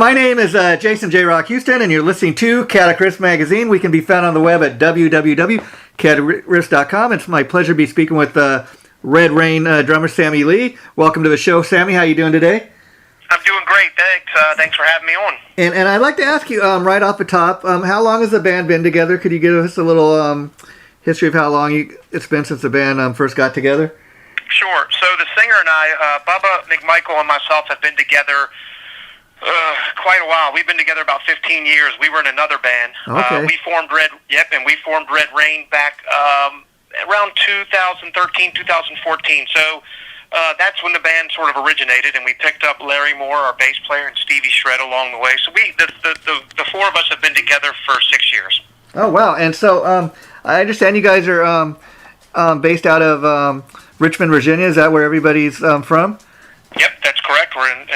My name is Jason J. Rock Houston, and you're listening to Catacrism Magazine. We can be found on the web at www.catacrism.com. It's my pleasure to be speaking with Red Rain drummer Sammy Lee. Welcome to the show, Sammy. How you doing today? I'm doing great, thanks. Thanks for having me on. And I'd like to ask you right off the top, how long has the band been together? Could you give us a little history of how long it's been since the band first got together? Sure. So the singer and I, Bubba McMichael and myself, have been together quite a while. We've been together about 15 years. We were in another band. Okay. We formed Red Rain back around 2013, 2014. So that's when the band sort of originated, and we picked up Larry Moore, our bass player, and Stevie Shred along the way. So the four of us have been together for 6 years. Oh, wow. And so I understand you guys are based out of Richmond, Virginia. Is that where everybody's from? Yep, that's correct. We're in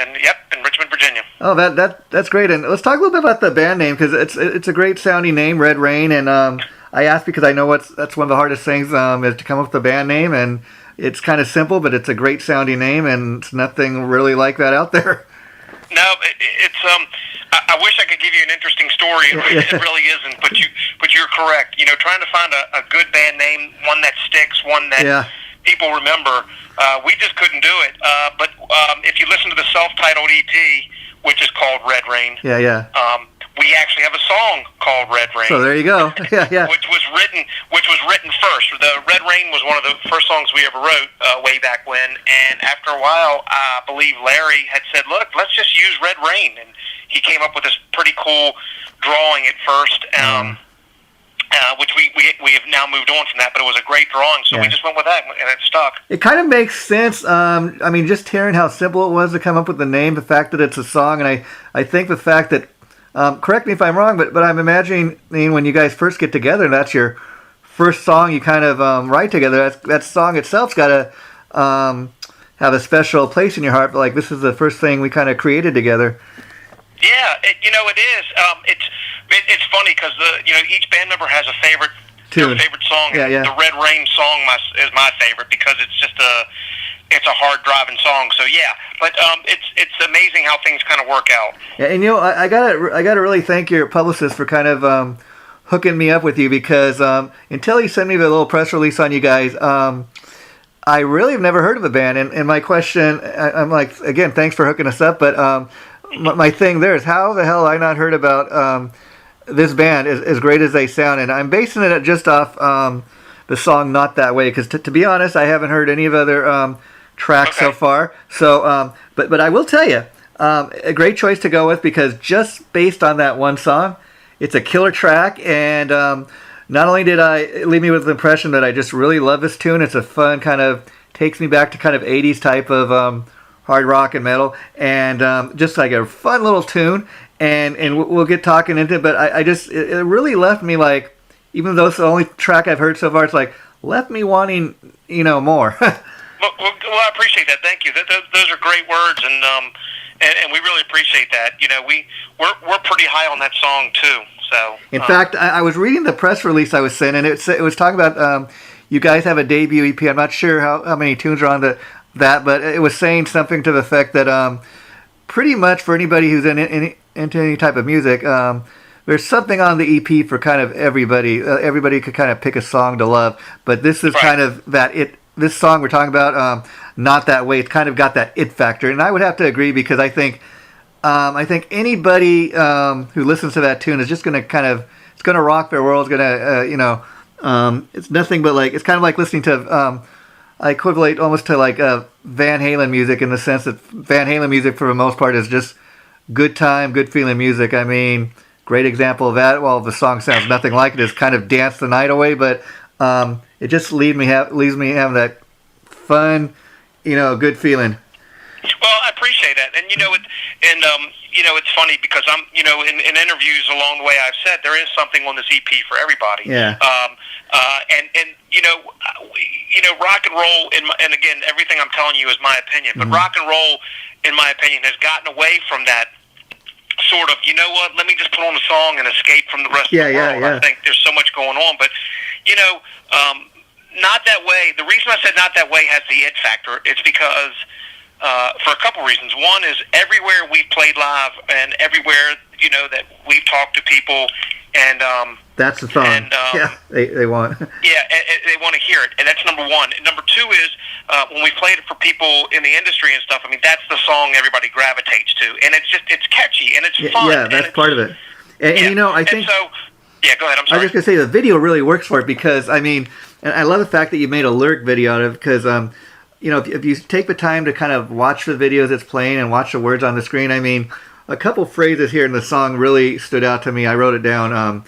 Richmond, Virginia. Oh, that's great. And let's talk a little bit about the band name, because it's a great sounding name, Red Rain. And I asked because I know that's one of the hardest things is to come up with a band name, and it's kind of simple, but it's a great sounding name, and it's nothing really like that out there. No, it's I wish I could give you an interesting story. It really isn't, but you're correct. You know, trying to find a good band name, one that sticks, one that people remember. We just couldn't do it. But if you listen to the self-titled EP, which is called Red Rain, we actually have a song called Red Rain. So there you go. Which was written first. The Red Rain was one of the first songs we ever wrote way back when. And after a while, I believe Larry had said, "Look, let's just use Red Rain," and he came up with this pretty cool drawing at first. Which we have now moved on from that, but it was a great drawing, so we just went with that, and it stuck. It kind of makes sense. I mean, just hearing how simple it was to come up with the name, the fact that it's a song, and I think the fact that, correct me if I'm wrong, but I'm imagining when you guys first get together, and that's your first song you kind of write together, that song itself's got to have a special place in your heart, but like this is the first thing we kind of created together. Yeah, it is. It's funny because each band member has a favorite song. Yeah. The Red Rain song is my favorite because it's just it's a hard driving song. So yeah, but it's amazing how things kind of work out. Yeah, and I gotta really thank your publicist for kind of hooking me up with you, because until he sent me the little press release on you guys, I really have never heard of the band. And my question, I'm like, again, thanks for hooking us up, but my thing there is, how the hell have I not heard about this band as great as they sound? And I'm basing it just off the song Not That Way, because to be honest, I haven't heard any of other tracks so far. So, but I will tell you, a great choice to go with, because just based on that one song, it's a killer track. And not only did it leave me with the impression that I just really love this tune, it's a fun kind of, takes me back to kind of 80s type of hard rock and metal, and just like a fun little tune, and we'll get talking into it, but it really left me like, even though it's the only track I've heard so far, it's like left me wanting more. well, I appreciate that. Thank you. Those are great words, and we really appreciate that. We're pretty high on that song too. So in fact, I was reading the press release I was sent, and it was talking about you guys have a debut EP. I'm not sure how many tunes are on that, but it was saying something to the effect that pretty much for anybody who's into any type of music, there's something on the EP for kind of everybody. Everybody could kind of pick a song to love, but this is kind of this song we're talking about, Not That Way, it's kind of got that it factor, and I would have to agree, because I think anybody who listens to that tune is just going to it's going to rock their world. It's going to it's nothing but like, it's kind of like listening to I equivalent almost to like Van Halen music, in the sense that Van Halen music for the most part is just good time, good feeling music. I mean, great example of that. Well, the song sounds nothing like it, is kind of Dance the Night Away, but it just leaves me having that fun, good feeling. Well, I appreciate that, and it's funny because I'm, in interviews along the way, I've said there is something on this EP for everybody. Yeah. Rock and roll, and again, everything I'm telling you is my opinion, but rock and roll, in my opinion, has gotten away from that sort of, let me just put on a song and escape from the rest of the world. I think there's so much going on, but, Not That Way, the reason I said Not That Way has the it factor, it's because for a couple reasons. One is everywhere we've played live and everywhere, that we've talked to people, and that's the song. And, they want. Yeah, they want to hear it, and that's number one. And number two is when we played it for people in the industry and stuff. I mean, that's the song everybody gravitates to, and it's catchy and it's fun. Yeah, that's part of it. And I think. Yeah, go ahead. I'm sorry. I was just gonna say the video really works for it because and I love the fact that you made a lyric video out of it because if you take the time to kind of watch the videos it's playing and watch the words on the screen, a couple phrases here in the song really stood out to me. I wrote it down.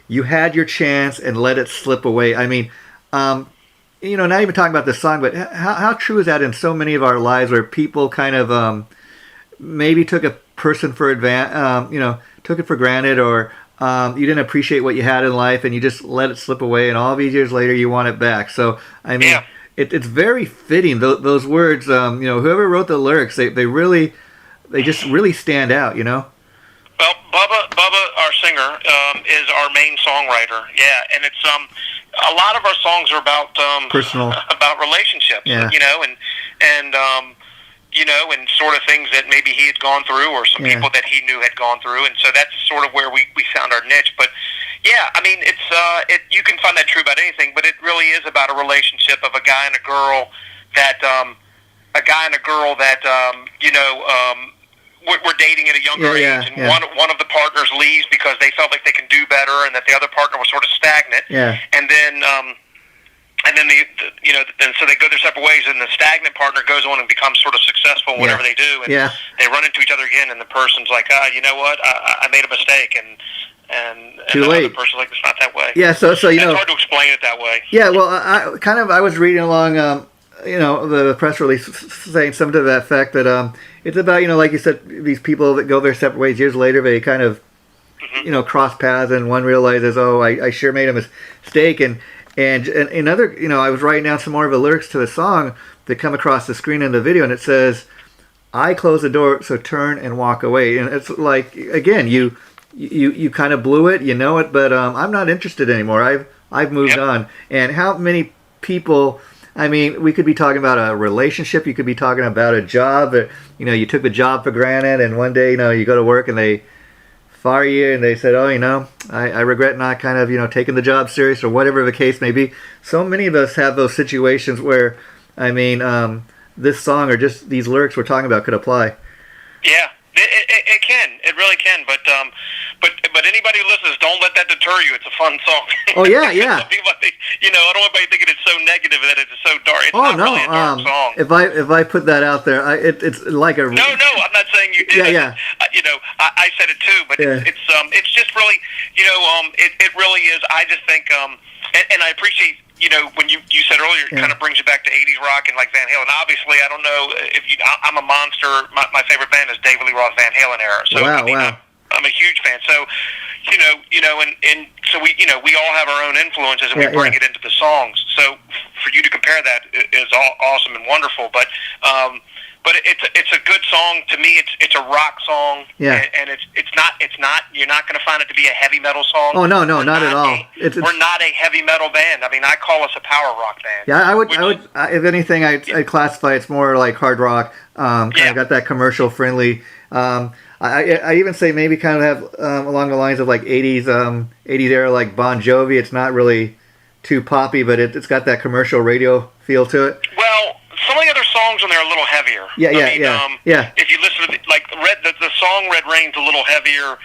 You had your chance and let it slip away. Not even talking about the song, but how true is that in so many of our lives where people kind of maybe took a person for took it for granted, or you didn't appreciate what you had in life and you just let it slip away, and all these years later you want it back. So it's very fitting. Those words, whoever wrote the lyrics, they just really stand out. Well, Bubba, our singer, is our main songwriter. Yeah, and it's a lot of our songs are about personal, about relationships. Yeah. And sort of things that maybe he had gone through, or some people that he knew had gone through, and so that's sort of where we found our niche. But yeah, it's you can find that true about anything, but it really is about a relationship of a guy and a girl that we're dating at a younger age, and one of the partners leaves because they felt like they can do better, and that the other partner was sort of stagnant. Yeah. And then so they go their separate ways, and the stagnant partner goes on and becomes sort of successful in whatever they do, and they run into each other again, and the person's like, you know what, I made a mistake, and too the late. other person's like, it's not that way. Yeah, so it's hard to explain it that way. Yeah, well, I was reading along, the press release saying something to that effect that it's about, like you said, these people that go their separate ways years later, they kind of, cross paths, and one realizes, I sure made a mistake, and another, I was writing down some more of the lyrics to the song that come across the screen in the video, and it says, I close the door, so turn and walk away. And it's like, again, you kind of blew it, it, but I'm not interested anymore. I've moved on. And how many people, we could be talking about a relationship, you could be talking about a job, that, you took the job for granted, and one day, you go to work and they fire you, and they said, I regret not kind of, taking the job serious, or whatever the case may be. So many of us have those situations where, this song or just these lyrics we're talking about could apply. Yeah, it can. It really can. But anybody who listens, don't let that deter you. It's a fun song. Oh, yeah, yeah. People, I don't want anybody thinking it's so negative that it's so dark. It's not really a dark song. If I put that out there, it's like a... No, I'm not saying you did. Yeah. I said it too, but it's just really, it really is. I just think, and I appreciate, when you said earlier, it kind of brings you back to 80s rock and like Van Halen. Obviously, I don't know if I'm a monster. My favorite band is David Lee Roth Van Halen era. So wow. I'm a huge fan. So, and so we all have our own influences, and we bring it into the songs. So for you to compare that is awesome and wonderful. But it's a good song to me. It's a rock song. Yeah. And it's not. You're not going to find it to be a heavy metal song. Oh no, not at all. We're not a heavy metal band. I call us a power rock band. Yeah, I would. If anything, I'd classify it's more like hard rock. Kind of got that commercial friendly. I even say maybe kind of have along the lines of like 80s era, like Bon Jovi. It's not really too poppy, but it's got that commercial radio feel to it. Well, some of the other songs on there are a little heavier. Yeah. If you listen to the song Red Rain's a little heavier.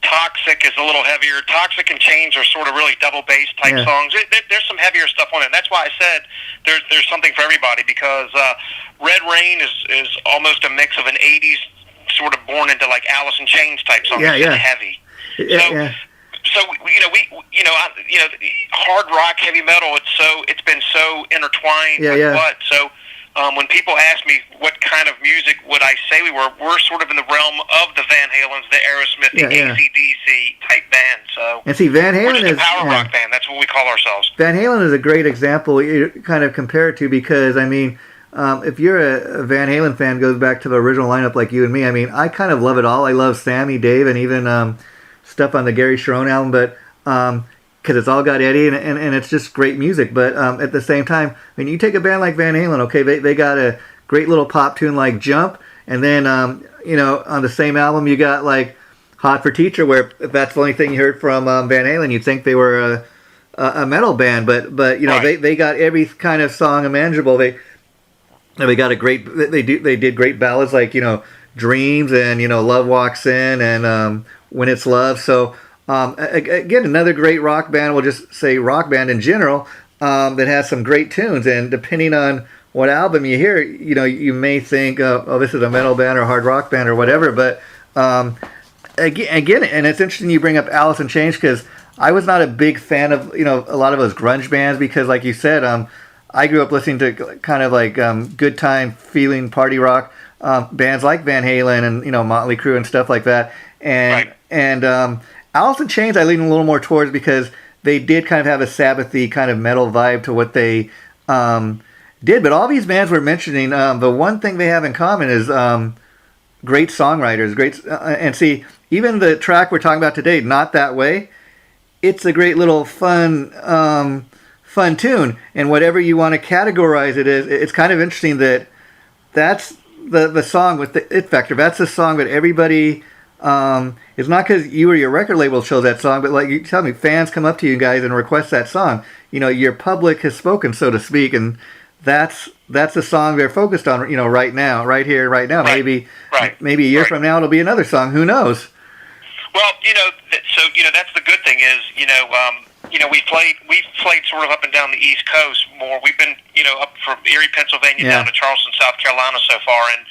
Toxic is a little heavier. Toxic and Chains are sort of really double bass type songs. There's some heavier stuff on it. And that's why I said there's something for everybody, because Red Rain is almost a mix of an 80s sort of born into like Alice in Chains type song. It's heavy. So hard rock, heavy metal. It's been so intertwined with what. So when people ask me what kind of music would I say we're sort of in the realm of the Van Halens, the Aerosmith, the AC/DC type band. So and see, Van Halen is a power rock band. That's what we call ourselves. Van Halen is a great example you kind of compare it to, because if you're a Van Halen fan, goes back to the original lineup like you and me. I kind of love it all. I love Sammy, Dave, and even stuff on the Gary Sharon album, but because it's all got Eddie, and it's just great music. But at the same time, when you take a band like Van Halen, okay, they got a great little pop tune like Jump, and then on the same album you got like Hot for Teacher, where if that's the only thing you heard from Van Halen, you'd think they were a metal band, but right. they got every kind of song imaginable. They got they did great ballads like Dreams and Love Walks In and When It's Love. So again, another great rock band. We'll just say rock band in general that has some great tunes. And depending on what album you hear, you may think, oh, this is a metal band or a hard rock band or whatever. But again, and it's interesting you bring up Alice in Chains, because I was not a big fan of a lot of those grunge bands, because like you said, I grew up listening to kind of like good time feeling party rock bands like Van Halen and Motley Crue and stuff like that. And right. and Alice in Chains I lean a little more towards, because they did kind of have a Sabbathy kind of metal vibe to what they did. But all these bands we're mentioning, the one thing they have in common is great songwriters. And see, even the track we're talking about today, Not That Way, it's a great little fun tune. And whatever you want to categorize it as, it's kind of interesting that's the song with the it factor. That's the song that everybody, it's not because you or your record label chose that song, but like you tell me, fans come up to you guys and request that song. Your public has spoken, so to speak, and that's the song they're focused on, right now, right here, right now. Right. Maybe a year from now it'll be another song. Who knows? Well, that's the good thing is, we've played sort of up and down the East Coast more. We've been, up from Erie, Pennsylvania, down to Charleston, South Carolina so far, and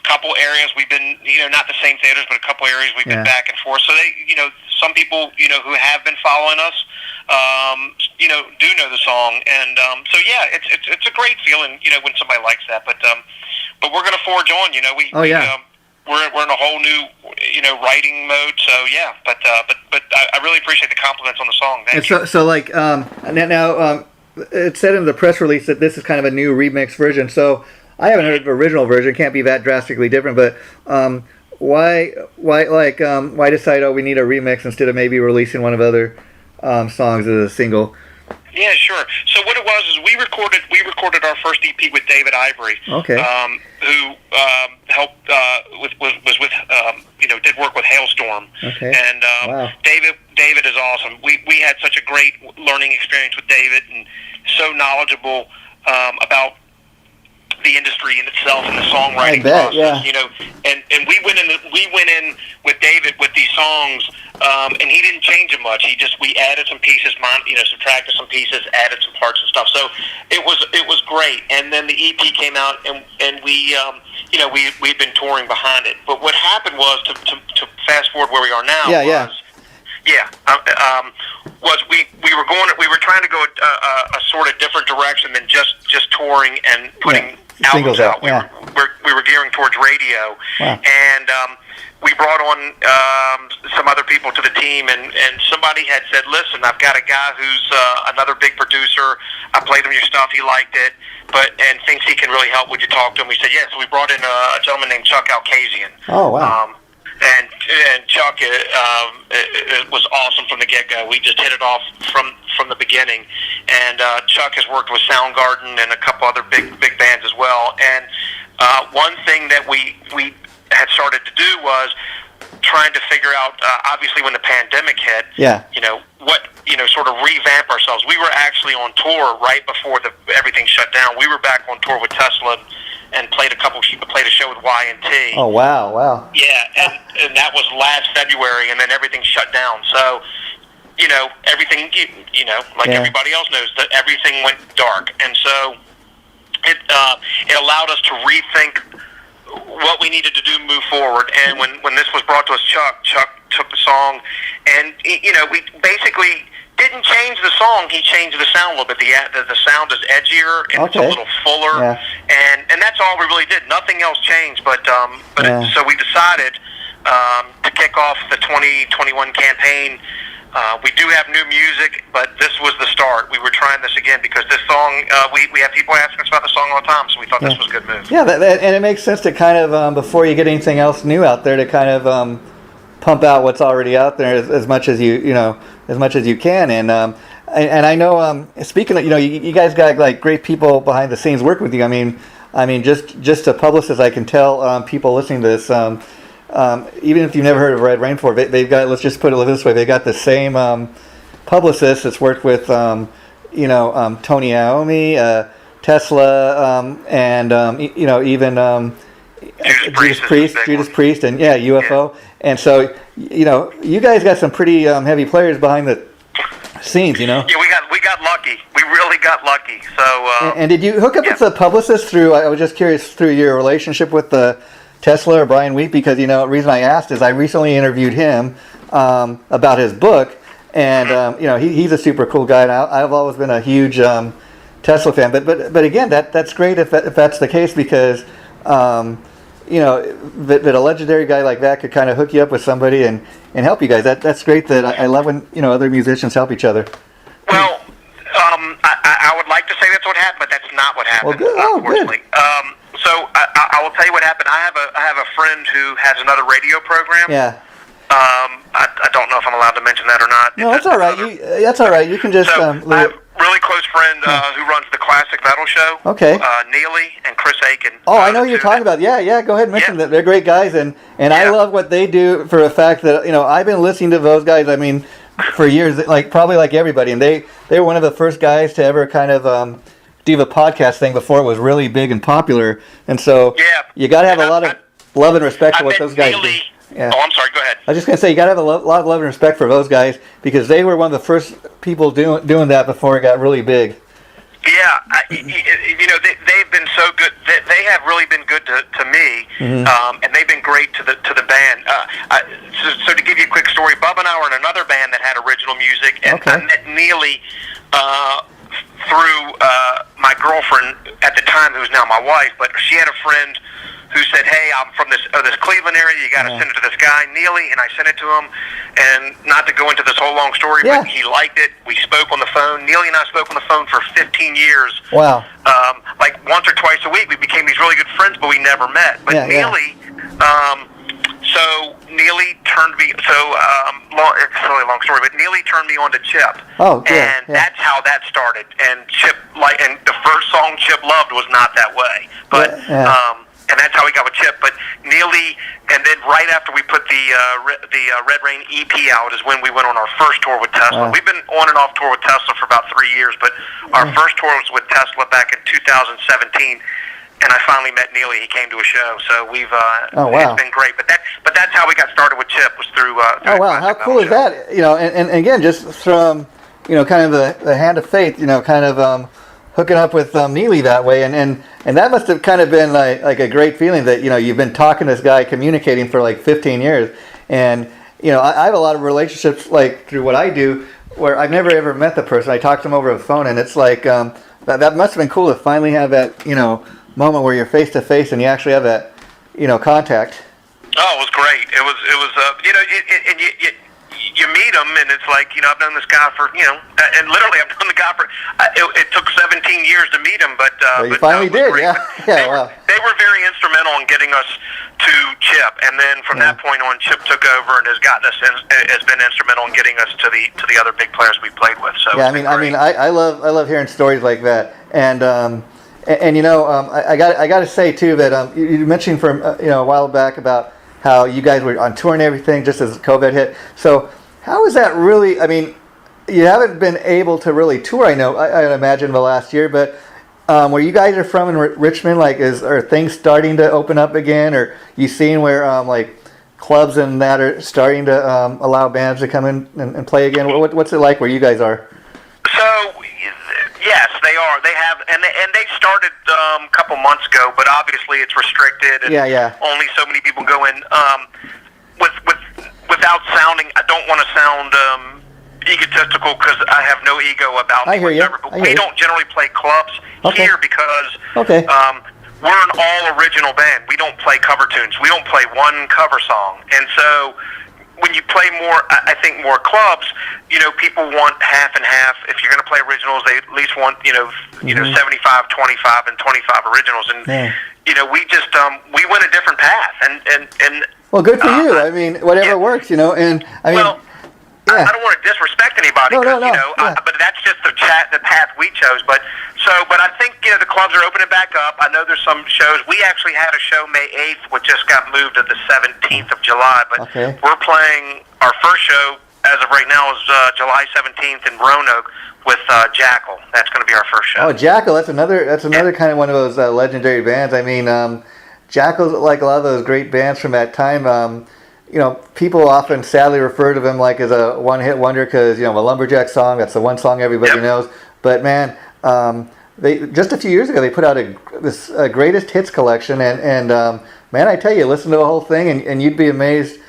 couple areas we've been, not the same theaters, but a couple areas we've been back and forth. So they, some people, who have been following us, do know the song, and so it's a great feeling, when somebody likes that. But we're going to forge on. We're in a whole new, writing mode. So yeah, but I really appreciate the compliments on the song. Thank you. So like now it said in the press release that this is kind of a new remix version. So I haven't heard the original version. Can't be that drastically different. But why decide? Oh, we need a remix instead of maybe releasing one of other songs as a single. Yeah, sure. So what it was is we recorded our first EP with David Ivory. Okay. Who helped was with did work with Hailstorm. Okay. And wow. David is awesome. We had such a great learning experience with David, and so knowledgeable about the industry in itself and the songwriting process. Yeah. And we went in with David with these songs. And he didn't change it much. We added some pieces, subtracted some pieces, added some parts and stuff. So it was great. And then the EP came out, and we'd been touring behind it. But what happened was, to fast forward where we are now, was we were trying to go a sort of different direction than just touring and putting albums out. We were gearing towards radio, and we brought on some other people to the team, and somebody had said, listen, I've got a guy who's another big producer. I played him your stuff. He liked it, and thinks he can really help. Would you talk to him? We said, yes. So we brought in a gentleman named Chuck Alkazian. Oh, wow. And Chuck was awesome from the get-go. We just hit it off from the beginning. And Chuck has worked with Soundgarden and a couple other big bands as well. And one thing that we had started to do was trying to figure out, obviously when the pandemic hit, sort of revamp ourselves. We were actually on tour right before everything shut down. We were back on tour with Tesla and played a show with Y&T. Oh, wow. Yeah, and that was last February, and then everything shut down. So, everything, everybody else knows, that everything went dark. And so it allowed us to rethink what we needed to do to move forward. And when this was brought to us, Chuck took the song, and we basically didn't change the song. He changed the sound a little bit. The sound is edgier, and it's a little fuller, and that's all we really did. Nothing else changed. So we decided to kick off the 2021 campaign. We do have new music, but this was the start. We were trying this again because this song, we have people asking us about the song all the time, so we thought this was a good move. Yeah, and it makes sense to kind of, before you get anything else new out there, to kind of pump out what's already out there as much as as much as you can. And I know, speaking of, you guys got like great people behind the scenes working with you. I mean, just a publicist, I can tell people listening to this, even if you've never heard of wRed Rainforest, they've got, let's just put it this way, they got the same publicist that's worked with, Tony Iommi, Tesla, and even Judas Priest, and UFO. Yeah. And so, you guys got some pretty heavy players behind the scenes, Yeah, we got lucky. We really got lucky. So. And did you hook up with the publicist through? I was just curious, through your relationship with the Tesla or Brian Wheat, because the reason I asked is I recently interviewed him about his book, and he's a super cool guy, and I've always been a huge Tesla fan. But again, that's great if that's the case, because that a legendary guy like that could kind of hook you up with somebody and help you guys. That's great. That I love when other musicians help each other. Well, I would like to say that's what happened, but that's not what happened. Well, good. Unfortunately. Good. So I will tell you what happened. I have a friend who has another radio program. Yeah. I don't know if I'm allowed to mention that or not. No, that's all right. That's all right. You can just. I have a really close friend who runs the Classic Metal Show. Okay. Neely and Chris Aiken. Oh, I know who you're talking about. Yeah. Go ahead and mention that. They're great guys, and I love what they do for the fact that I've been listening to those guys. I mean, for years, probably like everybody, and they were one of the first guys to ever kind of do the podcast thing before it was really big and popular. And so you got to have a lot of love and respect for what those guys do. Yeah. Oh, I'm sorry. Go ahead. I was just going to say, you got to have a lot of love and respect for those guys, because they were one of the first people doing that before it got really big. Yeah, they've been so good. They have really been good to me, and they've been great to the band. So to give you a quick story, Bub and I were in another band that had original music, and I met Neely through my girlfriend at the time, who's now my wife. But she had a friend who said, "Hey, I'm from this Cleveland area. You got to send it to this guy, Neely." And I sent it to him. And not to go into this whole long story, but he liked it. We spoke on the phone. Neely and I spoke on the phone for 15 years. Wow. Like once or twice a week, we became these really good friends, but we never met. But Neely, so Neely turned me. So it's a really long story, but Neely turned me on to Chip. Oh, good. And that's how that started. And Chip, and the first song Chip loved was Not That Way, but. And that's how we got with Chip. But Neely, and then right after we put the Red Rain EP out is when we went on our first tour with Tesla. We've been on and off tour with Tesla for about 3 years, but our first tour was with Tesla back in 2017. And I finally met Neely. He came to a show, so we've it's been great. But that's how we got started with Chip, was through. Oh wow, how cool is that? And again, just from kind of the hand of faith, kind of hooking up with Neely that way, and that must have kind of been like a great feeling that you've been talking to this guy, communicating for like 15 years, and I have a lot of relationships like through what I do where I've never ever met the person. I talk to them over the phone, and it's like that must have been cool to finally have that moment where you're face to face and you actually have that contact. Oh, it was great. It was and you meet him, and it's like, I've known this guy for, and literally I've known the guy for, it took 17 years to meet him, but you finally did, yeah. They were very instrumental in getting us to Chip, and then from that point on, Chip took over and has been instrumental in getting us to the other big players we played with. So I love hearing stories like that, and I got to say too that you mentioned from a while back about how you guys were on tour and everything just as COVID hit. So how is that really? I mean, you haven't been able to really tour. I imagine the last year, but where you guys are from in Richmond, are things starting to open up again, or you seeing where like clubs and that are starting to allow bands to come in and play again? What's it like where you guys are? So yes, they are. They have, and they started a couple months ago, but obviously it's restricted, and only so many people go in. Without sounding, I don't want to sound egotistical, because I have no ego about I hear whatever. But we don't generally play clubs here because we're an all original band. We don't play cover tunes. We don't play one cover song, and so when you play more, I think more clubs, people want half and half. If you're going to play originals, they at least want 75, 25, and 25 originals, and we just we went a different path, and Well, good for you. I mean, whatever works, you know. And I mean, I don't want to disrespect anybody, no. You know, but that's just the path we chose. But I think, you know, the clubs are opening back up. I know there's some shows. We actually had a show May 8th, which just got moved to the 17th of July. But we're playing our first show as of right now is July 17th in Roanoke with Jackal. That's going to be our first show. Oh, Jackal! That's another kind of one of those legendary bands. I mean, Jackal's like a lot of those great bands from that time. You know, people often sadly refer to them like as a one-hit wonder because, you know, a Lumberjack song, that's the one song everybody knows. But man, they just a few years ago they put out this greatest hits collection, and man, I tell you, listen to the whole thing, and you'd be amazed.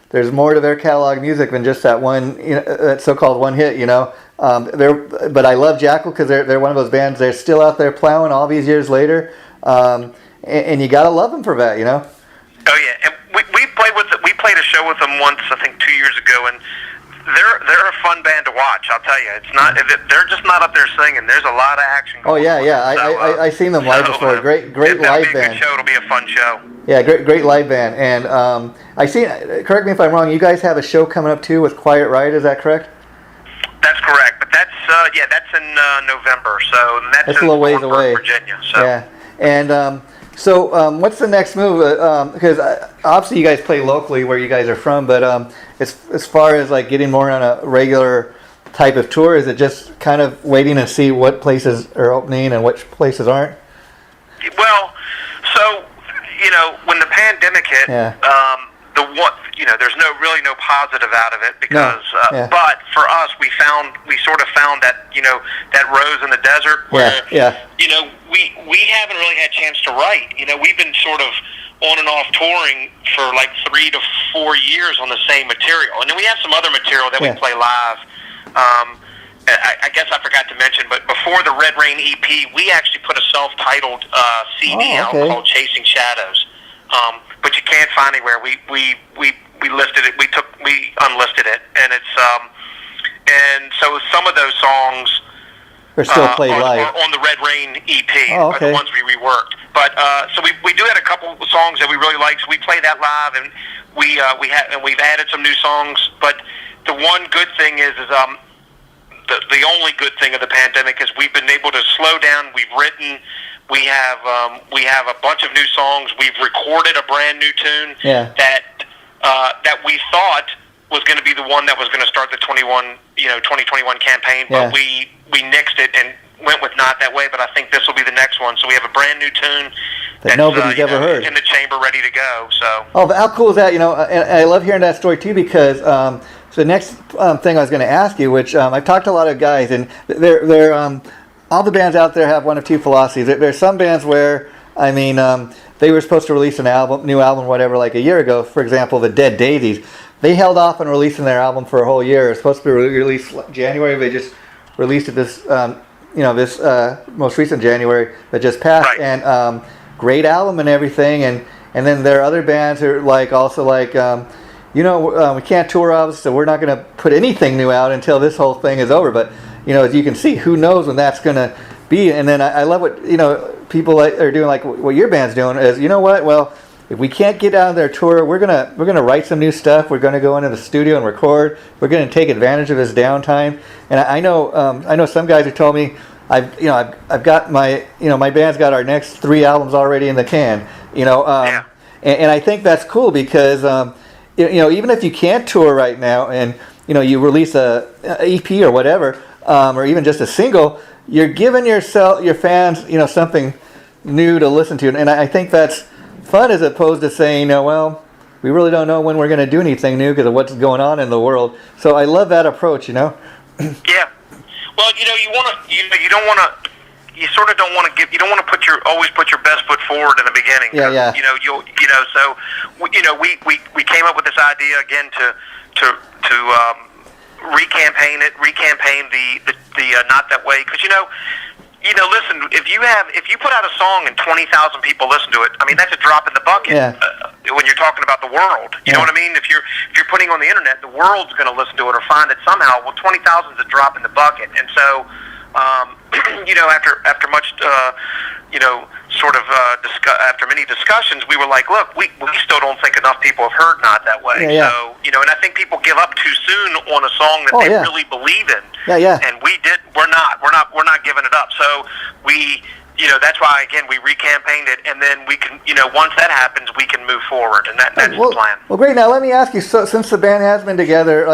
There's more to their catalog music than just that one, you know, that so-called one hit. You know, but I love Jackal because they're one of those bands. They're still out there plowing all these years later, and you gotta love them for that. You know. Oh yeah, and we played a show with them once, I think 2 years ago, and they're a fun band to watch. I'll tell you, it's not they're just not up there singing. There's a lot of action going on. So, I seen them live before. Great live band. It'll be a fun show. Yeah, great live band. And I see. Correct me if I'm wrong. You guys have a show coming up too with Quiet Riot. Is that correct? That's correct. But that's in November. So that's a little ways away. Virginia. So. Yeah, and. So what's the next move? Because obviously you guys play locally where you guys are from, but as far as like getting more on a regular type of tour, is it just kind of waiting to see what places are opening and which places aren't? Well, so you know, when the pandemic hit, there's really no positive out of it because, but for us, we sort of found that, you know, that rose in the desert where, you know, we haven't really had a chance to write. You know, we've been sort of on and off touring for like 3 to 4 years on the same material, and then we have some other material that we play live. I guess I forgot to mention, but before the Red Rain EP, we actually put a self-titled CD out called Chasing Shadows. But you can't find anywhere. We listed it. We unlisted it, and it's and so some of those songs are still played live on the Red Rain EP, are the ones we reworked. But so we do have a couple of songs that we really like. So we play that live, and we've added some new songs. But the one good thing is the only good thing of the pandemic is we've been able to slow down. We've written. We have a bunch of new songs. We've recorded a brand new tune that we thought was going to be the one that was going to start the 2021 campaign, but we nixed it and went with Not That Way. But I think this will be the next one. So we have a brand new tune that nobody's ever heard in the chamber, ready to go. So but how cool is that? You know, and I love hearing that story too because. So the next thing I was going to ask you, which I've talked to a lot of guys, and they're all the bands out there have one of two philosophies. There's some bands where, I mean, they were supposed to release new album, whatever, like a year ago. For example, the Dead Daisies, they held off on releasing their album for a whole year. It was supposed to be released January. They just released it this most recent January that just passed, and great album and everything. And then there are other bands who are we can't tour obviously, so we're not going to put anything new out until this whole thing is over. But you know, as you can see, who knows when that's going to be. And then I love what, you know, people are doing, like what your band's doing is, you know what, well, if we can't get out of their tour, we're gonna write some new stuff. We're gonna go into the studio and record. We're gonna take advantage of this downtime. And I know some guys who told me, I've got my band's got our next 3 albums already in the can. And I think that's cool because even if you can't tour right now and you release a EP or whatever, or even just a single, you're giving your fans something new to listen to, and I think that's fun as opposed to saying, well, we really don't know when we're going to do anything new because of what's going on in the world. So I love that approach. Yeah. Well, you don't want to. You sort of don't want to you don't want to always put your best foot forward in the beginning. Yeah. So we came up with this idea again to recampaign the Not That Way, because listen, if you put out a song and 20,000 people listen to it, I mean that's a drop in the bucket. When you're talking about the world, you know what I mean. If you're putting on the internet, the world's going to listen to it or find it somehow. Well, 20,000 is a drop in the bucket, and so after much sort of after many discussions, we were like, look, we still don't think enough people have heard Not That Way. Yeah. So, and I think people give up too soon on a song that they really believe in. Yeah. And we're not giving it up. So we, that's why, again, we re-campaigned it, and then we can, once that happens, we can move forward, and that's the plan. Well, great. Now, let me ask you, so since the band has been together,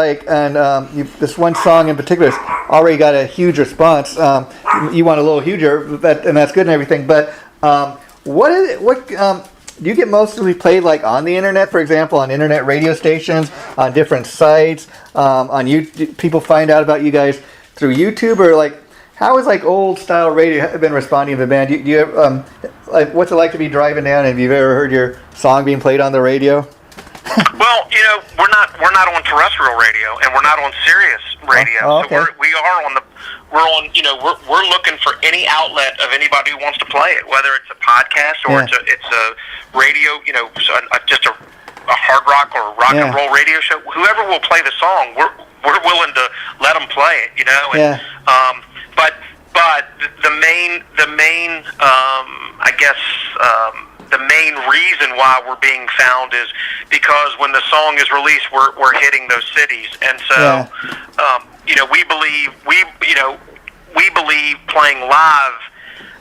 this one song in particular has already got a huge response. You want a little huger, and that's good and everything, but what do you get mostly played like on the internet, for example, on internet radio stations, on different sites, on YouTube? People find out about you guys through YouTube, or like, how has like old style radio been responding to the band? Do you what's it like to be driving down? Have you ever heard your song being played on the radio? Well, we're not on terrestrial radio, and we're not on Sirius radio. Okay. So we're looking for any outlet of anybody who wants to play it, whether it's a podcast or it's a radio, just a hard rock or rock and roll radio show. Whoever will play the song, we're willing to let them play it. And, but the main the main reason why we're being found is because when the song is released, we're hitting those cities, and so we believe playing live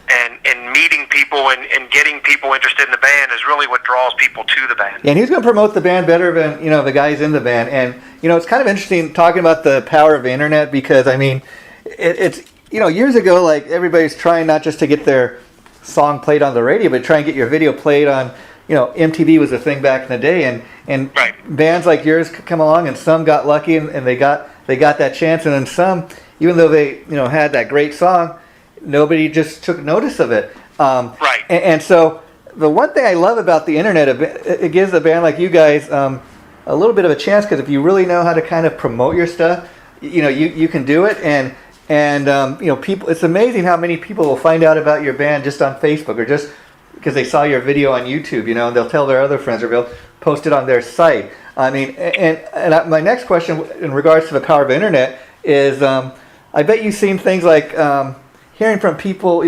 and meeting people and getting people interested in the band is really what draws people to the band. Yeah, and who's going to promote the band better than the guys in the band? And it's kind of interesting talking about the power of the internet, because I mean, it's years ago, like, everybody's trying not just to get their song played on the radio, but try and get your video played on, MTV was a thing back in the day, and bands like yours come along, and some got lucky and they got that chance, and then some, even though they had that great song, nobody just took notice of it. And so the one thing I love about the internet, it gives a band like you guys a little bit of a chance, because if you really know how to kind of promote your stuff, you can do it, and people, it's amazing how many people will find out about your band just on Facebook, or just because they saw your video on YouTube, and they'll tell their other friends, or they'll post it on their site. I mean, my next question in regards to the power of the internet is, I bet you've seen things like hearing from people,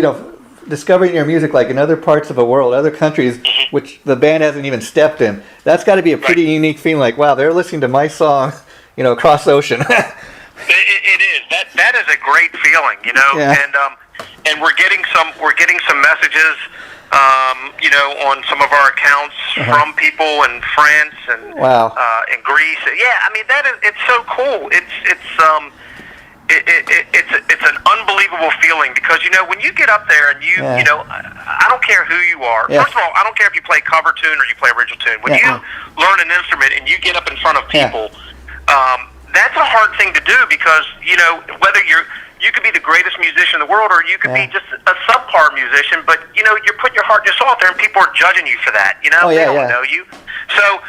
discovering your music like in other parts of the world, other countries, which the band hasn't even stepped in. That's got to be a pretty unique feeling. Like, wow, they're listening to my song, across the ocean. It is. That is a great feeling, and we're getting some messages, on some of our accounts from people in France and in Greece. Yeah, I mean, it's so cool. It's an unbelievable feeling, because when you get up there and I don't care who you are. First of all, I don't care if you play cover tune or you play original tune. When you learn an instrument and you get up in front of people, that's a hard thing to do, because whether you could be the greatest musician in the world, or you could be just a subpar musician, but you're putting your heart and your soul out there, and people are judging you for that. They don't know you. So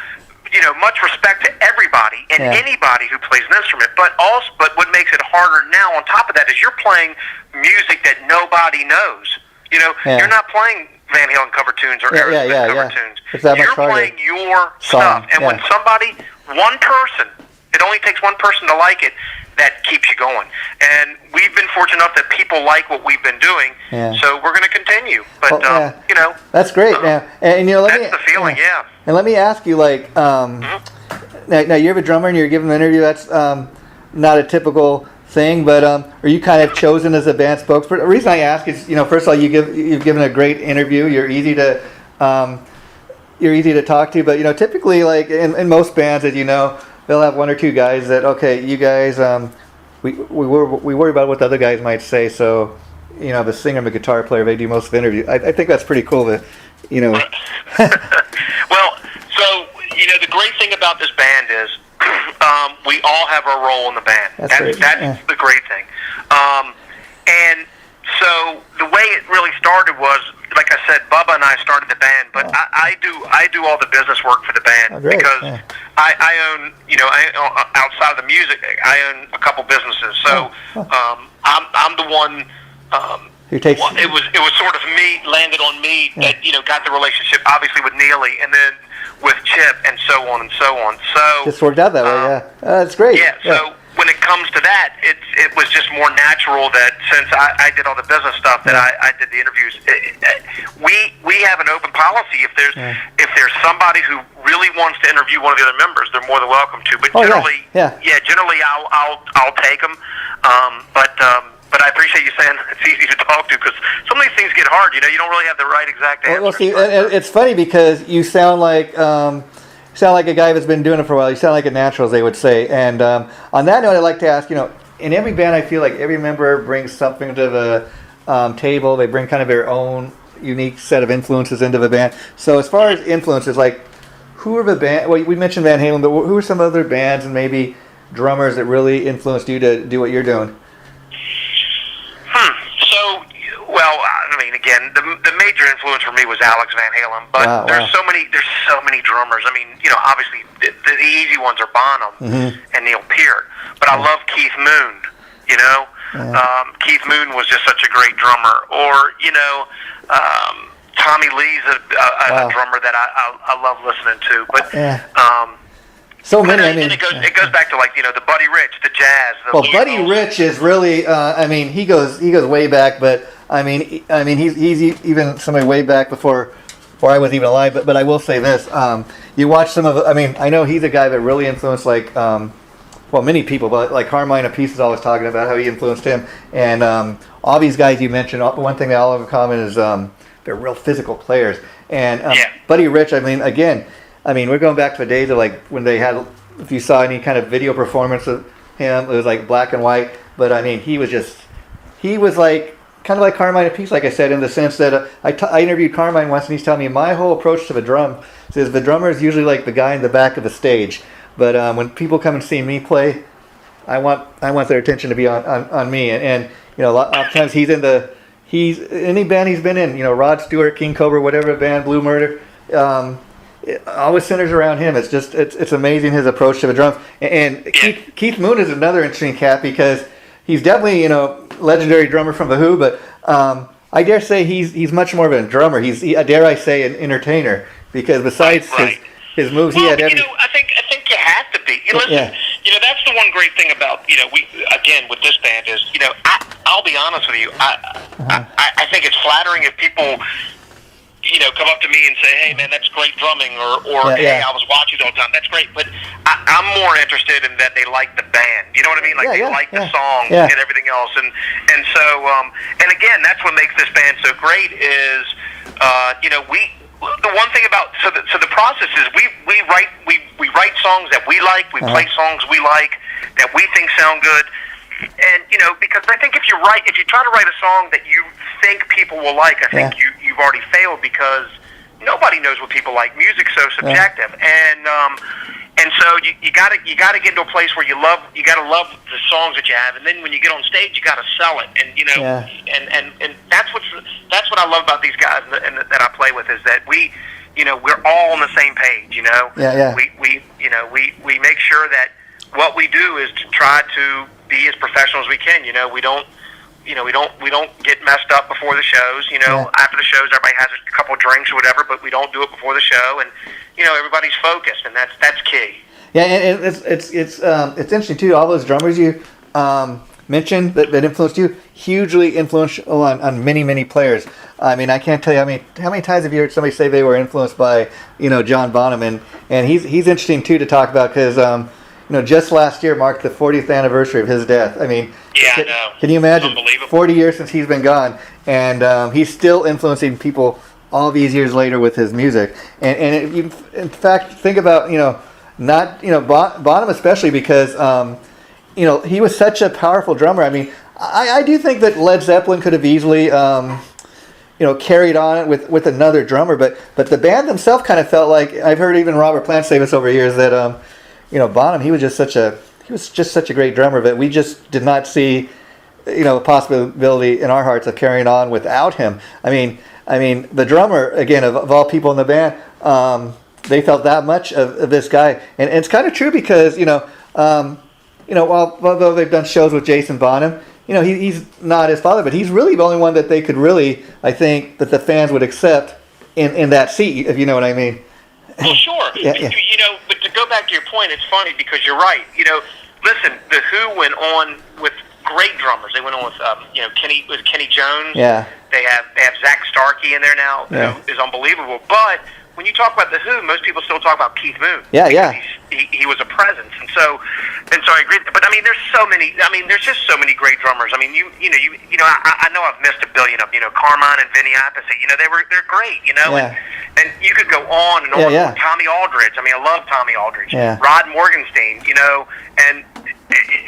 much respect to everybody and anybody who plays an instrument, but what makes it harder now on top of that is you're playing music that nobody knows. You're not playing Van Halen cover tunes or Aerosmith cover tunes. You're playing your stuff, and when one person, it only takes one person to like it, that keeps you going. And we've been fortunate enough that people like what we've been doing, so we're going to continue. But that's great. And that's the feeling. And let me ask you, like, now you have a drummer and you're giving an interview. That's not a typical thing, but are you kind of chosen as a band spokesperson? The reason I ask is, first of all, you've given a great interview. You're easy to talk to, but typically, like in most bands, as they'll have one or two guys that, okay, you guys, we worry about what the other guys might say. So, the singer and the guitar player, they do most of the interviews. I think that's pretty cool. Well, so the great thing about this band is we all have our role in the band. That's the great thing. And so the way it really started was, like I said, Bubba and I started the band, but I do all the business work for the band, because I own, outside of the music, I own a couple businesses. So I'm the one. It was sort of landed on me that got the relationship, obviously, with Neely, and then with Chip, and so on and so on. So just worked out that way. That's great. So when it comes to that, it was just more natural that since I did all the business stuff, that I did the interviews. We have an open policy. If there's somebody who really wants to interview one of the other members, they're more than welcome to. But generally, generally I'll take them. But I appreciate you saying it's easy to talk to, because some of these things get hard. You don't really have the right exact answer. Well, see, it's funny because you sound like a guy that's been doing it for a while. You sound like a natural, as they would say. And on that note, I'd like to ask, in every band, I feel like every member brings something to the table. They bring kind of their own unique set of influences into the band. So as far as influences, like, who are the band? Well, we mentioned Van Halen, but who are some other bands and maybe drummers that really influenced you to do what you're doing? So, well, I mean, again, the major influence for me was Alex Van Halen, but there's so many drummers. I mean, obviously the easy ones are Bonham and Neil Peart, but I love Keith Moon. Keith Moon was just such a great drummer. Or Tommy Lee's a drummer that I love listening to. But so many. I mean, it goes back to the Buddy Rich, the jazz. Buddy Rich is really. He goes way back, but he's even somebody way back before I was even alive. But I will say this: you watch some of. I know he's a guy that really influenced many people, but like Carmine Appice is always talking about how he influenced him, and all these guys you mentioned. One thing they all have in common is they're real physical players. And Buddy Rich, we're going back to the days of when they had, if you saw any kind of video performance of him, it was like black and white. But he was kind of like Carmine Appice, like I said, in the sense that I interviewed Carmine once, and he's telling me my whole approach to the drum is the drummer is usually like the guy in the back of the stage. But when people come and see me play, I want their attention to be on me. And a lot of times he's any band he's been in, Rod Stewart, King Cobra, whatever band, Blue Murder. It always centers around him. It's just it's amazing, his approach to the drums. And Keith Moon is another interesting cat, because he's definitely legendary drummer from the Who, but I dare say he's much more of a drummer. He's dare I say an entertainer, because besides his moves, he had every. I think you have to be. Listen, that's the one great thing about we again with this band is I'll be honest with you. I think it's flattering if people come up to me and say, "Hey, man, that's great drumming," or "Hey, I was watching all the time. That's great." But I'm more interested in that they like the band. You know what I mean? They like the songs and everything else. And so and again, that's what makes this band so great is the one thing about so the process is we write songs that we like, we play songs we like that we think sound good. And because I think if you try to write a song that you think people will like, I think you've already failed, because nobody knows what people like. Music's so subjective, and so you got to get into a place where you got to love the songs that you have, and then when you get on stage, you got to sell it, and and that's what I love about these guys and that I play with, is that we're all on the same page. We make sure that what we do is to try to be as professional as we can. We don't get messed up before the shows. After the shows, everybody has a couple of drinks or whatever, but we don't do it before the show, and everybody's focused, and that's key. Yeah, and it's interesting too. All those drummers you mentioned that influenced you, hugely influential on many players. I can't tell you how many times have you heard somebody say they were influenced by John Bonham, and he's interesting too to talk about, because just last year marked the 40th anniversary of his death. I know. Can you imagine? 40 years since he's been gone, and he's still influencing people all these years later with his music. And if you, in fact, think about Bonham especially, because he was such a powerful drummer. I do think that Led Zeppelin could have easily carried on it with another drummer, but the band themselves kind of felt like, I've heard even Robert Plant say this over years, that Bonham, he was just such a great drummer, but we just did not see a possibility in our hearts of carrying on without him. The drummer, again, of all people in the band, they felt that much of this guy, and it's kind of true, because although they've done shows with Jason Bonham, he's not his father, but he's really the only one that they could really, I think, that the fans would accept in that seat, if you know what I mean. Well, sure. But to go back to your point, it's funny because you're right. Listen, the Who went on with great drummers. They went on with Kenny Jones. Yeah. They have Zach Starkey in there now, who is unbelievable. But when you talk about the Who, most people still talk about Keith Moon. Yeah. He was a presence, and so I agree. But I mean, there's so many. I mean, there's just so many great drummers. I mean, I know I've missed a billion of Carmine and Vinny Appice. They're great. And you could go on and on. Yeah. Tommy Aldridge. I mean, I love Tommy Aldridge. Yeah. Rod Morgenstein. And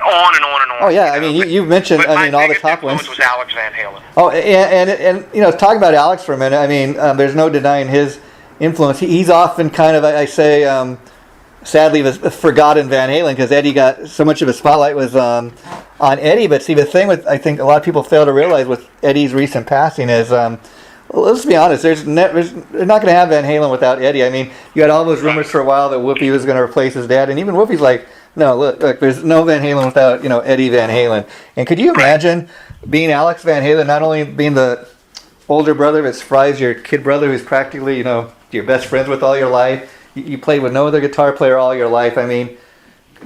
on and on and on. Oh yeah, I mean, you mentioned all the top ones. Was Alex Van Halen. Oh, and talking about Alex for a minute. I mean, there's no denying his influence. He's often kind of, I say, sadly, was forgotten Van Halen because Eddie got so much of his spotlight was on Eddie. But see, the thing with I think a lot of people fail to realize with Eddie's recent passing is, let's be honest, they're not going to have Van Halen without Eddie. I mean, you had all those rumors for a while that Whoopi was going to replace his dad, and even Whoopi's like, no, look, there's no Van Halen without Eddie Van Halen. And could you imagine being Alex Van Halen, not only being the older brother that surprised your kid brother who's practically your best friends with all your life. You played with no other guitar player all your life. I mean,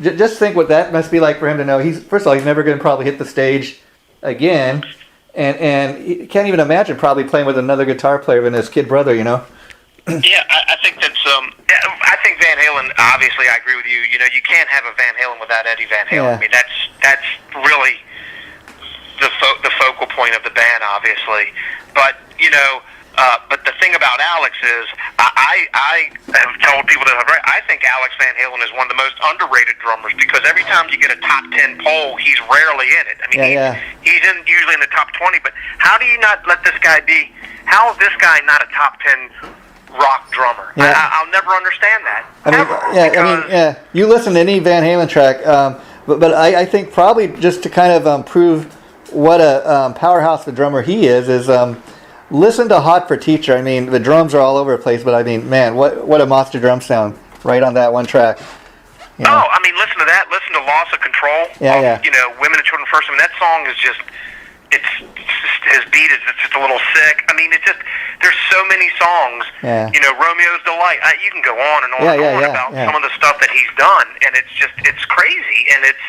just think what that must be like for him to know. First of all, he's never going to probably hit the stage again, and he can't even imagine probably playing with another guitar player than his kid brother. Yeah, I think that's. I think Van Halen. Obviously, I agree with you. You can't have a Van Halen without Eddie Van Halen. Yeah. I mean, that's really the focal point of the band, obviously. But but the thing about Alex is, I have told people that I think Alex Van Halen is one of the most underrated drummers because every time you get a top 10 poll, he's rarely in it. I mean, he's usually in the top 20. But how do you not let this guy be? How is this guy not a top 10 rock drummer? Yeah. I'll never understand that. You listen to any Van Halen track, but I think probably just to kind of prove what a powerhouse of a drummer he is listen to Hot for Teacher. I mean, the drums are all over the place, but I mean, man, what a monster drum sound right on that one track. Oh, I mean, listen to that. Listen to Loss of Control. Women and Children First. I mean, that song is just, his beat is just a little sick. I mean, there's so many songs. Yeah. Romeo's Delight. You can go on and on about some of the stuff that he's done, and it's crazy, and it's.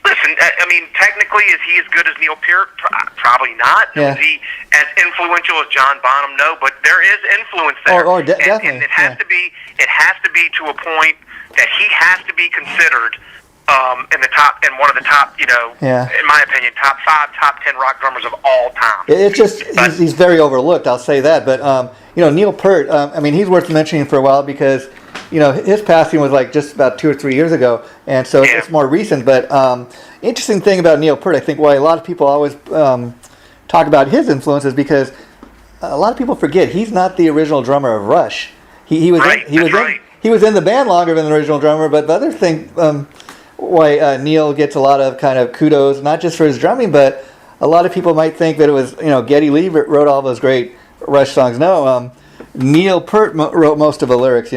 Listen, I mean, technically, is he as good as Neil Peart? Probably not. Yeah. Is he as influential as John Bonham? No, but there is influence there. Definitely. And it has to be. It has to be to a point that he has to be considered in one of the top. In my opinion, top 5, top 10 rock drummers of all time. He's very overlooked. I'll say that. But Neil Peart. I mean, he's worth mentioning for a while because. His passing was like just about 2 or 3 years ago, and so it's more recent. But interesting thing about Neil Peart, I think why a lot of people always talk about his influences because a lot of people forget he's not the original drummer of Rush. He was in the band longer than the original drummer. But the other thing why Neil gets a lot of kind of kudos, not just for his drumming, but a lot of people might think that it was Geddy Lee wrote all those great Rush songs. No, Neil Peart wrote most of the lyrics.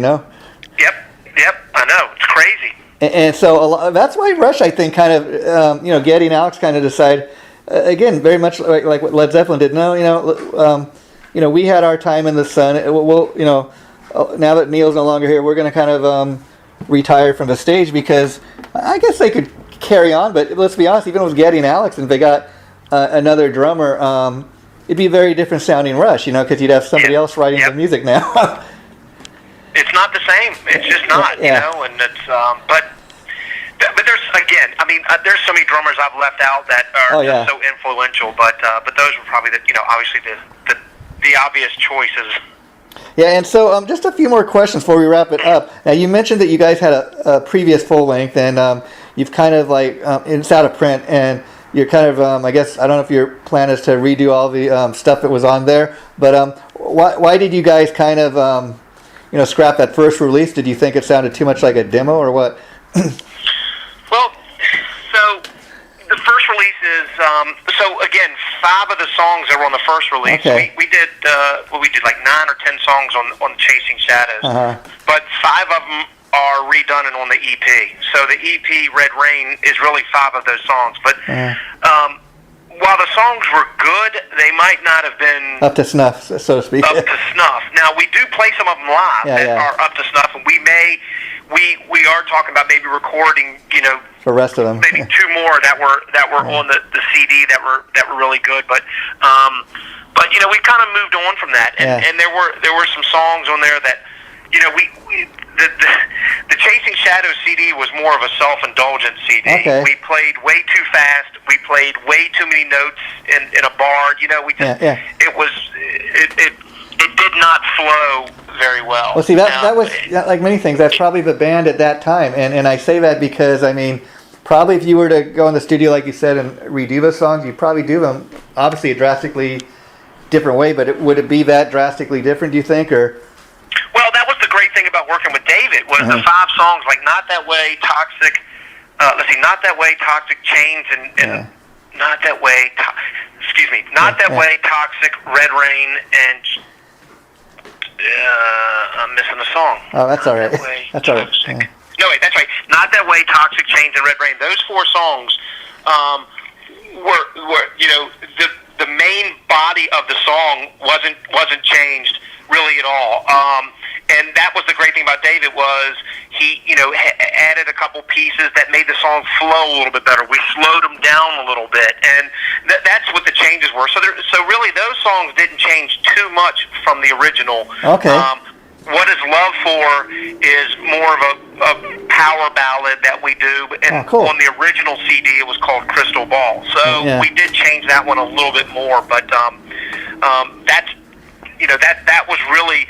Yep, I know. It's crazy. And so that's why Rush, I think, kind of, Geddy and Alex kind of decide, again, very much like what Led Zeppelin did. No, we had our time in the sun. We'll, now that Neil's no longer here, we're going to kind of retire from the stage because I guess they could carry on. But let's be honest, even with Geddy and Alex, and if they got another drummer, it'd be a very different sounding Rush, because you'd have somebody else writing the music now. It's not the same. It's just not, and it's, but there's, again, I mean, there's so many drummers I've left out that are just so influential, but those were probably obviously the obvious choices. Yeah, and so just a few more questions before we wrap it up. Now, you mentioned that you guys had a previous full length, and you've kind of it's out of print, and you're kind of, I guess, I don't know if your plan is to redo all the stuff that was on there, but why did you guys kind of, scrap that first release? Did you think it sounded too much like a demo, or what? Well, so the first release is so again, 5 of the songs that were on the first release. Okay. We did like 9 or 10 songs on Chasing Shadows, but 5 of them are redone and on the EP. So the EP Red Rain is really 5 of those songs, but. While the songs were good, they might not have been up to snuff, so to speak. Up to snuff. Now we do play some of them live that are up to snuff, and we are talking about maybe recording, the rest of them. Maybe two more that were on the CD that were really good, but we kind of moved on from that, and there were some songs on there that the Chasing Shadows CD was more of a self-indulgent CD. Okay. We played way too fast. We played way too many notes in a bar. It did not flow very well. Well, see, that was like many things. That's probably the band at that time, and I say that because probably if you were to go in the studio, like you said, and redo those songs, you'd probably do them obviously a drastically different way. But would it be that drastically different? Do you think, or? Well, that was the great thing about working with David was the 5 songs like Not That Way, Toxic. Not That Way, Toxic, Chains, and Not That Way. Not That Way, Toxic, Red Rain, and. I'm missing a song. Oh, that's all right. That's all right. Yeah. No, wait, that's right. Not That Way, Toxic, Chains, and Red Rain. Those 4 songs were the main body of the song wasn't changed really at all. And that was the great thing about David was he added a couple pieces that made the song flow a little bit better. We slowed them down a little bit, and that's what the changes were. So really, those songs didn't change too much from the original. Okay. What Is Love For is more of a power ballad that we do, and cool. on the original CD it was called Crystal Ball. So we did change that one a little bit more, but that was really.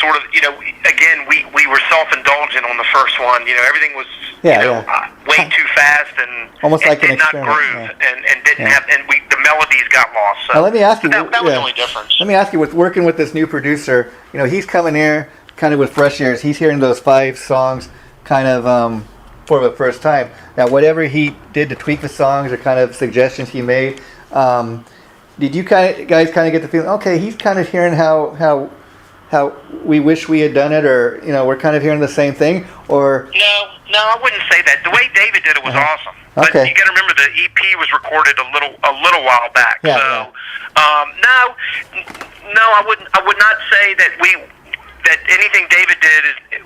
Sort of, again, we were self-indulgent on the first one. Everything was, way too fast and almost like did not groove and didn't have, and the melodies got lost. So now let me ask you, that was the only difference. Let me ask you, with working with this new producer, he's coming here kind of with fresh ears. He's hearing those 5 songs kind of for the first time. Now, whatever he did to tweak the songs or kind of suggestions he made, did you guys kind of get the feeling, okay, he's kind of hearing how we wish we had done it, or we're kind of hearing the same thing, or no, I wouldn't say that. The way David did it was awesome. But you got to remember the EP was recorded a little while back. No, I would not say that anything David did is.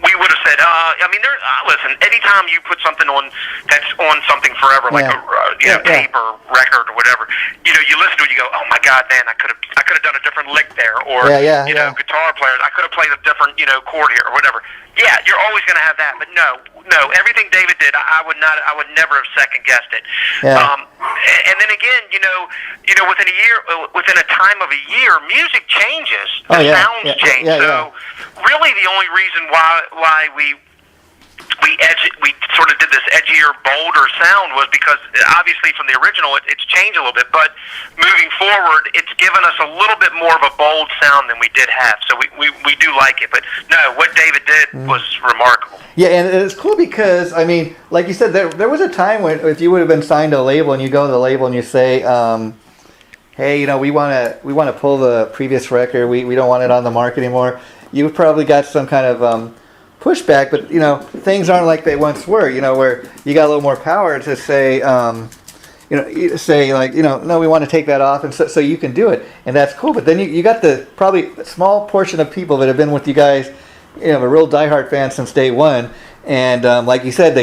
We would have said, listen, anytime you put something on that's on something forever, like a tape or record or whatever, you listen to it, you go, oh my God, man, I could have done a different lick there, or guitar players, I could have played a different chord here or whatever. Yeah, you're always going to have that, but no, everything David did, I would never have second guessed it. Yeah. And then again, within a time of a year, music changes, the sounds change. So really, the only reason why we sort of did this edgier, bolder sound was because obviously from the original it's changed a little bit, but moving forward it's given us a little bit more of a bold sound than we did have. So we do like it, but no, what David did was remarkable. Yeah, and it's cool because like you said, there was a time when if you would have been signed to a label and you go to the label and you say, hey, we want to pull the previous record, we don't want it on the market anymore, you probably got some kind of pushback, but things aren't like they once were. Where you got a little more power to say, no, we want to take that off, and so you can do it, and that's cool. But then you got the probably small portion of people that have been with you guys, a real diehard fan since day one, and like you said,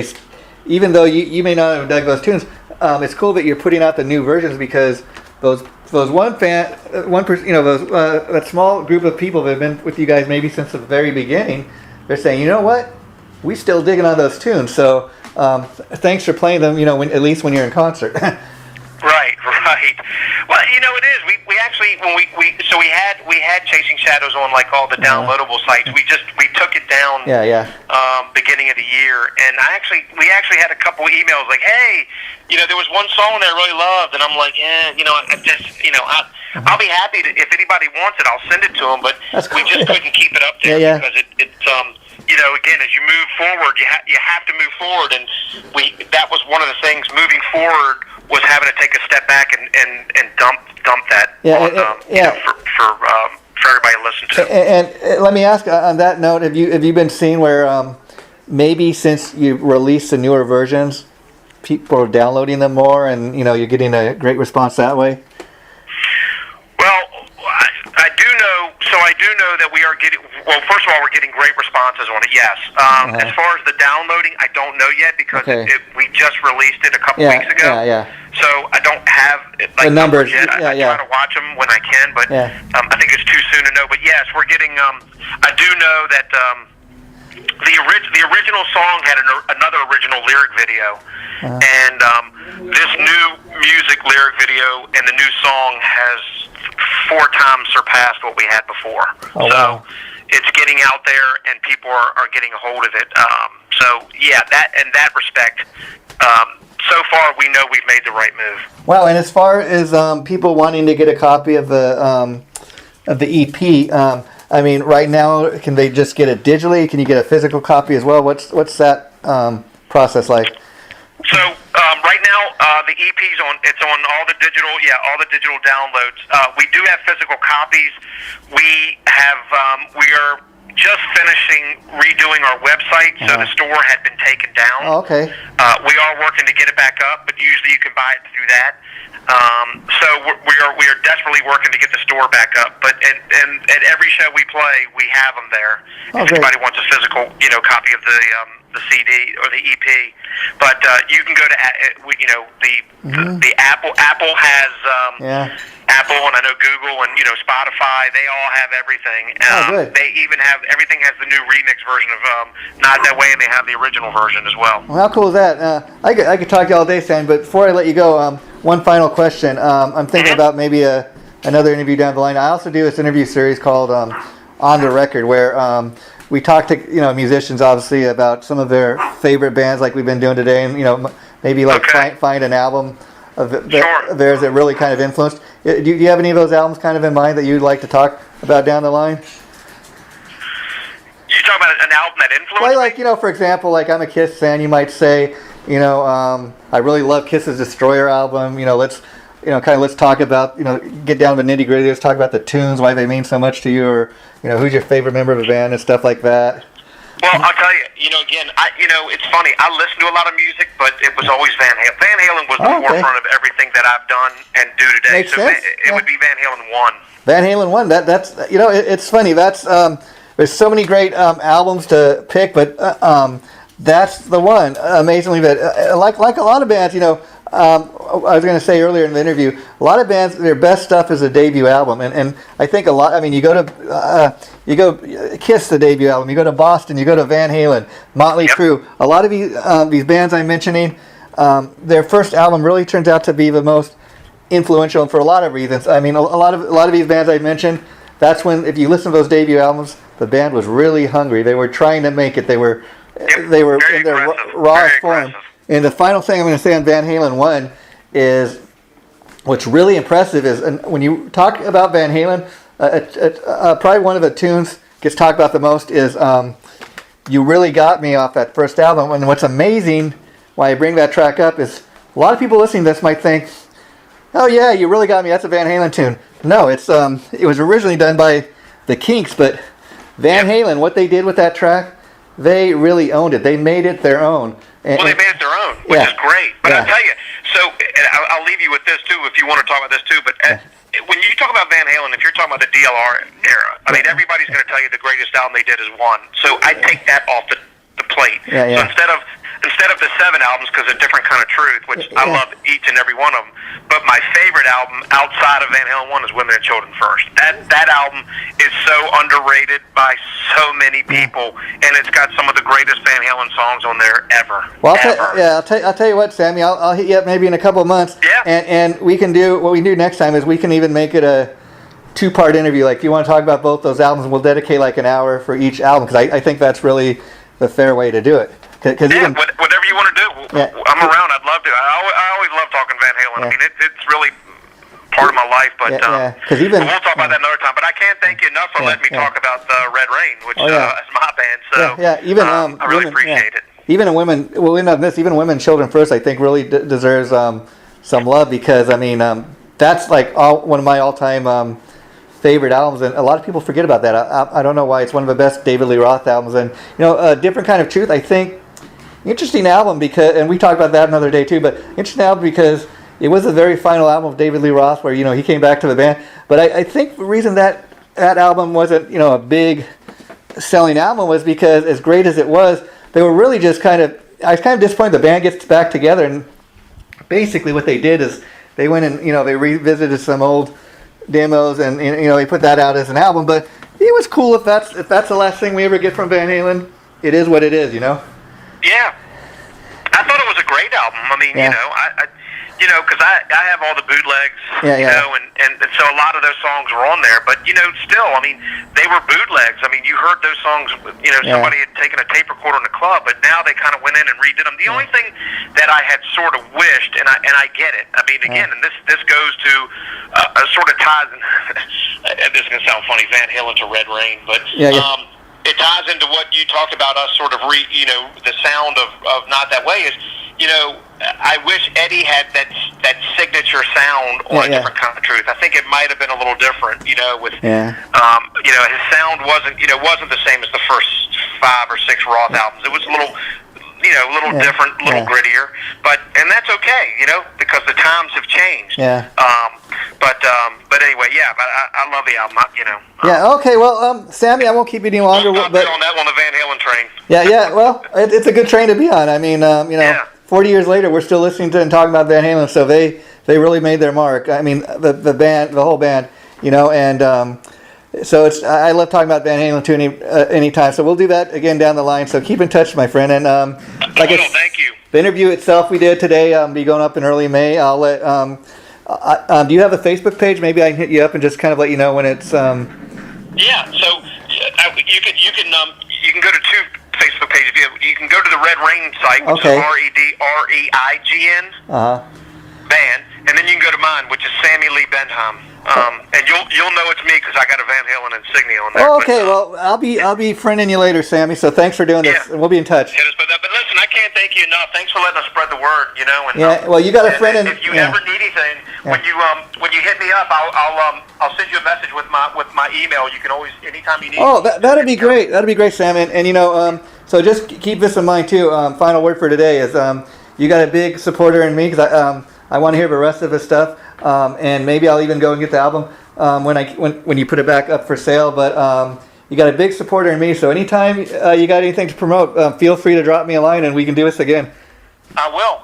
even though you may not have dug those tunes, it's cool that you're putting out the new versions because those that small group of people that have been with you guys maybe since the very beginning. They're saying, you know what? We still digging on those tunes. So thanks for playing them. At least when you're in concert. Right. Well, it is. We actually when we had Chasing Shadows on like all the downloadable sites. We took it down. Beginning of the year, and we actually had a couple emails like, hey, there was one song that I really loved, and I'm like, I'll be happy to, if anybody wants it, I'll send it to them, but we just couldn't keep it up there because it's again, as you move forward, you have to move forward, and that was one of the things moving forward was having to take a step back and dump that for everybody to listen to. And let me ask on that note, have you been seeing where maybe since you released the newer versions, people are downloading them more, and you're getting a great response that way? Well, I do know that we are getting. Well, first of all, we're getting great responses on it. Yes. As far as the downloading, I don't know yet because we just released it a couple weeks ago. So I don't have the numbers yet. I try to watch them when I can, but I think it's too soon to know. But yes, we're getting. I do know that the original song had another original lyric video, and this new music lyric video and the new song has 4 times surpassed what we had before. It's getting out there, and people are getting a hold of it. So yeah, that in that respect. So far, we know we've made the right move. Wow, and as far as people wanting to get a copy of the EP, I mean, right now, can they just get it digitally? Can you get a physical copy as well? What's that process like? So right now, the EP's on. It's on all the digital downloads. We do have physical copies. We are just finishing redoing our website, so the store had been taken down. Oh, okay. We are working to get it back up, but usually you can buy it through that. So we are desperately working to get the store back up. But and at every show we play, we have them there. If anybody wants a physical, copy of the CD or the EP, but you can go to the Apple. Apple has Apple, and I know Google and Spotify. They all have everything. They even have everything has the new remix version of Not That Way, and they have the original version as well. Well, how cool is that? I could talk to you all day, Sam. But before I let you go, one final question. I'm thinking about maybe another interview down the line. I also do this interview series called On the Record, where we talk to musicians, obviously, about some of their favorite bands, like we've been doing today, and maybe find an album of theirs that really kind of influenced. Do you have any of those albums kind of in mind that you'd like to talk about down the line? You talking about an album that influenced? Well, like for example, like I'm a Kiss fan. You might say, I really love Kiss's Destroyer album. Let's talk about, get down to the nitty gritty. Let's talk about the tunes, why they mean so much to you, or who's your favorite member of a band and stuff like that. Well, I'll tell you, again, it's funny. I listen to a lot of music, but it was always Van Halen. Van Halen was the forefront of everything that I've done and do today. Makes sense. It would be Van Halen 1. Van Halen 1. That's it's funny. That's there's so many great albums to pick, but that's the one. Amazingly, but like a lot of bands, I was going to say earlier in the interview, a lot of bands, their best stuff is a debut album, and I think a lot. I mean, you go Kiss, the debut album. You go to Boston, you go to Van Halen, Motley Crue. A lot of these bands I'm mentioning, their first album really turns out to be the most influential, and for a lot of reasons. I mean, a lot of these bands I mentioned, that's when, if you listen to those debut albums, the band was really hungry. They were trying to make it. They were in their rawest form. And the final thing I'm going to say on Van Halen 1 is what's really impressive is, and when you talk about Van Halen, probably one of the tunes gets talked about the most is You Really Got Me off that first album. And what's amazing, why I bring that track up, is a lot of people listening to this might think, oh yeah, You Really Got Me, that's a Van Halen tune. No, it was originally done by the Kinks, but Van Halen, what they did with that track, they really owned it. They made it their own. They made it their own, which is great. But I'll tell you, and I'll leave you with this too, if you want to talk about this too, but when you talk about Van Halen, if you're talking about the DLR era, I mean, everybody's going to tell you the greatest album they did is one. So I take that off the plate. So instead of the 7 albums, because they're different kind of truth, which I love each and every one of them, but my favorite album outside of Van Halen 1 is Women and Children First. That album is so underrated by so many people, and it's got some of the greatest Van Halen songs on there ever. Well, I'll tell you what, Sammy, I'll hit you up maybe in a couple of months, and we can do, what we can do next time is we can even make it a 2-part interview. Like, if you want to talk about both those albums, we'll dedicate like an hour for each album, because I think that's really the fair way to do it. Whatever you want to do, I'm around. I'd love to. I always love talking Van Halen. I mean, it's really part of my life. But we'll talk about that another time. But I can't thank you enough for letting me talk about Red Rain, which is my band. So I really appreciate it. Even Women, even Women, Children First, I think really deserves some love, because I mean that's like one of my all-time favorite albums, and a lot of people forget about that. I don't know why. It's one of the best David Lee Roth albums, and A Different Kind of Truth, I think. Interesting album, because, and we talked about that another day too, but interesting album because it was the very final album of David Lee Roth where, he came back to the band. But I think the reason that that album wasn't, a big selling album was because, as great as it was, they were really just I was kind of disappointed the band gets back together, and basically what they did is they went and, they revisited some old demos, and, they put that out as an album. But it was cool if that's the last thing we ever get from Van Halen. It is what it is, Yeah. I thought it was a great album. I mean, because I have all the bootlegs, and so a lot of those songs were on there. But, still, I mean, they were bootlegs. I mean, you heard those songs, somebody had taken a tape recorder in the club, but now they kind of went in and redid them. The only thing that I had sort of wished, and I get it, I mean, again, and this goes to sort of ties, and this is going to sound funny, Van Halen to Red Rain, but it ties into what you talked about, us sort of, the sound of Not That Way is, I wish Eddie had that signature sound on A Different Kind of Truth. I think it might have been a little different, with, his sound wasn't the same as the first 5 or 6 Roth albums. It was a little, different, a little grittier, and that's okay, because the times have changed. But anyway, but I love the album, okay, well, Sammy, I won't keep you any longer. But on that one, the Van Halen train. Well, it's a good train to be on. I mean, 40 years later, we're still listening to and talking about Van Halen, so they really made their mark. I mean, the band, the whole band, and so I love talking about Van Halen too anytime. So we'll do that again down the line. So keep in touch, my friend. And thank you. The interview itself we did today be going up in early May. I'll let. Do you have a Facebook page? Maybe I can hit you up and just kind of let you know when it's. Yeah. So you can go to 2 Facebook pages. You can go to the Red Rain site, which is REDREIGN band, and then you can go to mine, which is Sammy Lee Bendheim. And you'll know it's me because I got a Van Halen insignia on there. Okay, well, I'll be friending you later, Sammy. So thanks for doing this, and we'll be in touch. Hit us with that. But listen, I can't thank you enough. Thanks for letting us spread the word. And, well, you got a friend. If you ever need anything, when you hit me up, I'll send you a message with my email. You can always anytime you need. Oh, that'd be great. That'd be great, Sam. And so just keep this in mind too. Final word for today is you got a big supporter in me because I want to hear the rest of his stuff. And maybe I'll even go and get the album when you put it back up for sale. But you got a big supporter in me, so anytime you got anything to promote, feel free to drop me a line and we can do this again. I will.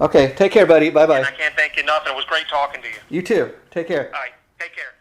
Okay, take care, buddy. Bye-bye. And I can't thank you enough. It was great talking to you. You too. Take care. All right, take care.